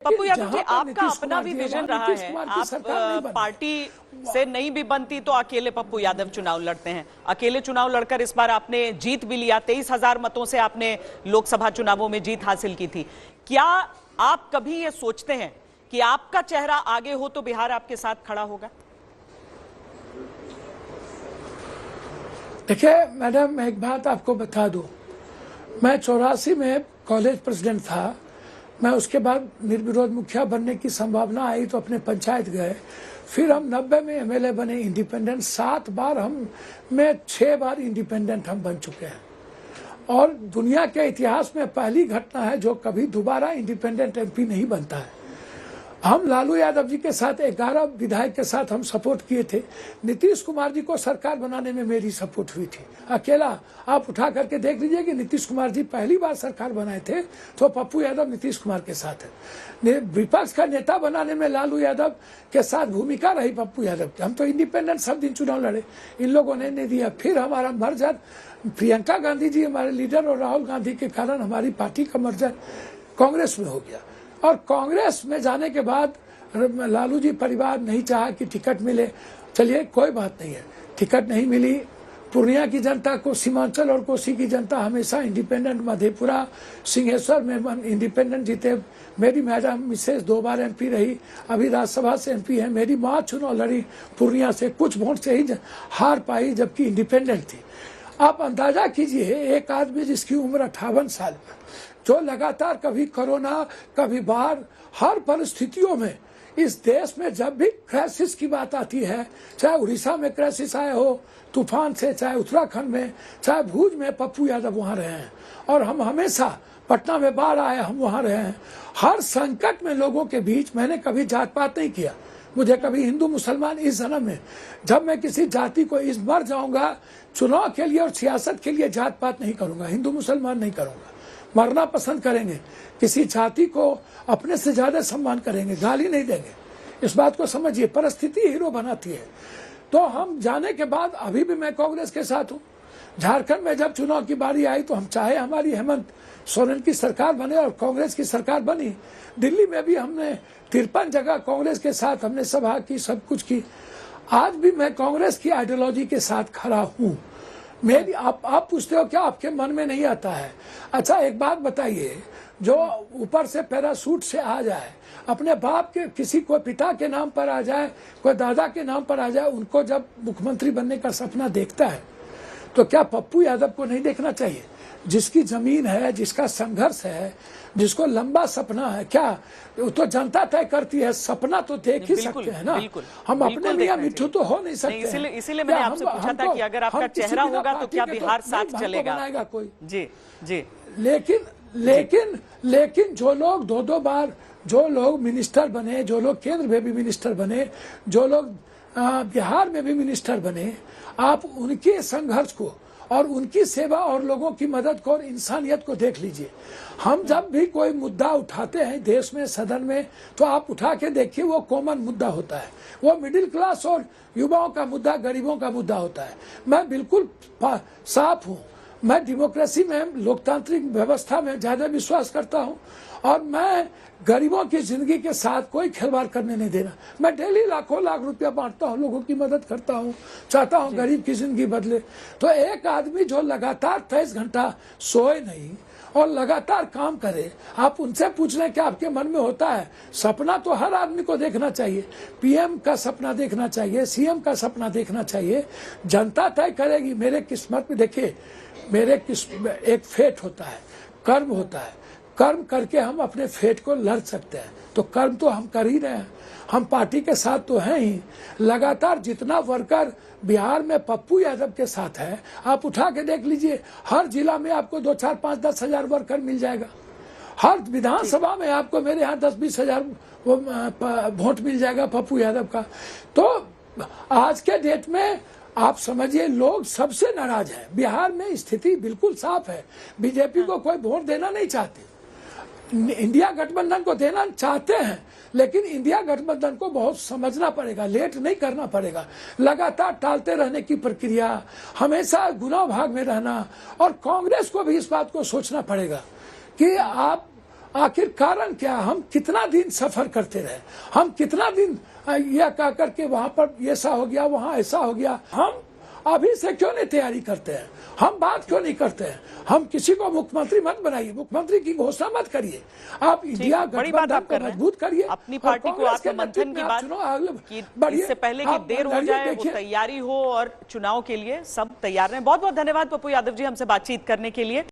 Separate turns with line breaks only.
पप्पू यादव जी, आपका अपना भी विजन रहा है। आप पार्टी से नहीं भी बनती तो अकेले पप्पू यादव चुनाव लड़ते हैं। अकेले चुनाव लड़कर इस बार आपने जीत भी लिया। 23,000 मतों से आपने लोकसभा चुनावों में जीत हासिल की थी। क्या आप कभी ये सोचते हैं कि आपका चेहरा आगे हो तो बिहार आपके साथ खड़ा होगा?
देखिए मैडम, मैं एक बात आपको बता दूं। मैं 84 में कॉलेज प्रेसिडेंट था। मैं उसके बाद निर्विरोध मुखिया बनने की संभावना आई तो अपने पंचायत गए। फिर हम 90 में एमएलए बने इंडिपेंडेंट। 7 बार हम में 6 बार इंडिपेंडेंट हम बन चुके हैं। और दुनिया के इतिहास में पहली घटना है जो कभी दोबारा इंडिपेंडेंट एमपी नहीं बनता है। हम लालू यादव जी के साथ 11 विधायक के साथ हम सपोर्ट किए थे। नीतीश कुमार जी को सरकार बनाने में मेरी सपोर्ट हुई थी अकेला। आप उठा करके देख लीजिए कि नीतीश कुमार जी पहली बार सरकार बनाए थे तो पप्पू यादव नीतीश कुमार के साथ है। विपक्ष का नेता बनाने में लालू यादव के साथ भूमिका रही पप्पू यादव की। हम तो इंडिपेंडेंट सब दिन चुनाव लड़े, इन लोगों ने नहीं दिया। फिर हमारा मर्जर प्रियंका गांधी जी हमारे लीडर और राहुल गांधी के कारण हमारी पार्टी का मर्जर कांग्रेस में हो गया। और कांग्रेस में जाने के बाद लालू जी परिवार नहीं चाहा कि टिकट मिले। चलिए कोई बात नहीं है, टिकट नहीं मिली। पूर्णिया की जनता को, सीमांचल और कोसी की जनता हमेशा इंडिपेंडेंट, मधेपुरा सिंहेश्वर में इंडिपेंडेंट जीते। मेरी मैडम मिसेज 2 बार एमपी रही, अभी राज्यसभा से एमपी है। मेरी माँ चुनाव लड़ी पूर्णिया से, कुछ वोट से ही हार पाई जबकि इंडिपेंडेंट थी। आप अंदाजा कीजिए, एक आदमी जिसकी उम्र 58 साल, जो लगातार कभी कोरोना कभी बाढ़, हर परिस्थितियों में इस देश में जब भी क्राइसिस की बात आती है, चाहे उड़ीसा में क्राइसिस आए हो तूफान से, चाहे उत्तराखंड में, चाहे भूज में, पप्पू यादव वहाँ रहे हैं। और हम हमेशा, पटना में बाढ़ आए हम वहाँ रहे हैं। हर संकट में लोगों के बीच मैंने कभी जात पात नहीं किया। मुझे कभी हिंदू मुसलमान, इस जन्म में जब मैं किसी जाति को इस मर जाऊंगा चुनाव के लिए और सियासत के लिए जात पात नहीं करूंगा, हिंदू मुसलमान नहीं करूंगा। मरना पसंद करेंगे, किसी जाति को अपने से ज्यादा सम्मान करेंगे, गाली नहीं देंगे। इस बात को समझिए, परिस्थिति हीरो बनाती है। तो हम जाने के बाद अभी भी मैं कांग्रेस के साथ हूँ। झारखंड में जब चुनाव की बारी आई तो हम चाहे हमारी हेमंत सोरेन की सरकार बने और कांग्रेस की सरकार बनी। दिल्ली में भी हमने 53 जगह कांग्रेस के साथ हमने सभा की, सब कुछ की। आज भी मैं कांग्रेस की आइडियोलॉजी के साथ खड़ा हूँ। मेरी आप पूछते हो क्या आपके मन में नहीं आता है? अच्छा एक बात बताइए, जो ऊपर से पैराशूट से आ जाए, अपने बाप के, किसी को पिता के नाम पर आ जाए, कोई दादा के नाम पर आ जाए, उनको जब मुख्यमंत्री बनने का सपना देखता है तो क्या पप्पू यादव को नहीं देखना चाहिए? जिसकी जमीन है, जिसका संघर्ष है, जिसको लंबा सपना है, क्या तो जनता तय करती है? सपना तो देख ही सकते हैं ना। हम अपने मियां मिट्ठू तो हो नहीं सकते।
इसीलिए मैंने आपसे पूछा था कि अगर आपका चेहरा होगा तो क्या बिहार साथ चलेगा?
बनाएगा कोई?
जी जी।
लेकिन जो लोग 2-2 बार, जो लोग मिनिस्टर बने, जो लोग केंद्र में भी मिनिस्टर बने, जो लोग बिहार में भी मिनिस्टर बने, आप उनके संघर्ष को और उनकी सेवा और लोगों की मदद को और इंसानियत को देख लीजिए। हम जब भी कोई मुद्दा उठाते हैं देश में, सदन में, तो आप उठा के देखिए, वो कॉमन मुद्दा होता है। वो मिडिल क्लास और युवाओं का मुद्दा, गरीबों का मुद्दा होता है। मैं बिल्कुल साफ हूँ। मैं डेमोक्रेसी में, लोकतांत्रिक व्यवस्था में ज्यादा विश्वास करता हूँ और मैं गरीबों की जिंदगी के साथ कोई खिलवाड़ करने नहीं देना। मैं डेली लाखों लाख रुपया बांटता हूँ, लोगों की मदद करता हूँ, चाहता हूँ गरीब की जिंदगी बदले। तो एक आदमी जो लगातार 23 घंटा सोए नहीं और लगातार काम करे, आप उनसे पूछ रहे हैं कि आपके मन में होता है? सपना तो हर आदमी को देखना चाहिए। पीएम का सपना देखना चाहिए, सीएम का सपना देखना चाहिए। जनता तय करेगी। मेरे किस्मत में, देखिए एक फेट होता है, कर्म होता है। कर्म करके हम अपने फेट को लड़ सकते हैं। तो कर्म तो हम कर ही रहे हैं। हम पार्टी के साथ तो हैं ही। लगातार जितना वर्कर बिहार में पप्पू यादव के साथ है, आप उठा के देख लीजिए। हर जिला में आपको 2, 4, 5, 10 हजार वर्कर मिल जाएगा। हर विधानसभा में आपको मेरे यहाँ 10-20 हजार वोट मिल जाएगा पप्पू यादव का। तो आज के डेट में आप समझिए, लोग सबसे नाराज हैं। बिहार में स्थिति बिल्कुल साफ है। बीजेपी को कोई वोट देना नहीं चाहते, इंडिया गठबंधन को देना चाहते हैं, लेकिन इंडिया गठबंधन को बहुत समझना पड़ेगा, लेट नहीं करना पड़ेगा। लगातार टालते रहने की प्रक्रिया, हमेशा गुनाह भाग में रहना, और कांग्रेस को भी इस बात को सोचना पड़ेगा कि आप आखिर कारण क्या, हम कितना दिन सफर करते रहे, हम कितना दिन यह कह करके वहां पर ऐसा हो गया, वहां ऐसा हो गया। हम अभी से क्यों नहीं तैयारी करते हैं, हम बात क्यों नहीं करते हैं? हम किसी को मुख्यमंत्री मत बनाइए, मुख्यमंत्री की घोषणा मत करिए, आप इंडिया गठबंधन को मजबूत करिए,
अपनी पार्टी को आत्ममंथन की बात कि इससे पहले कि देर हो जाए, वो तैयारी हो और चुनाव के लिए सब तैयार हैं। बहुत बहुत धन्यवाद पप्पू यादव जी हमसे बातचीत करने के लिए।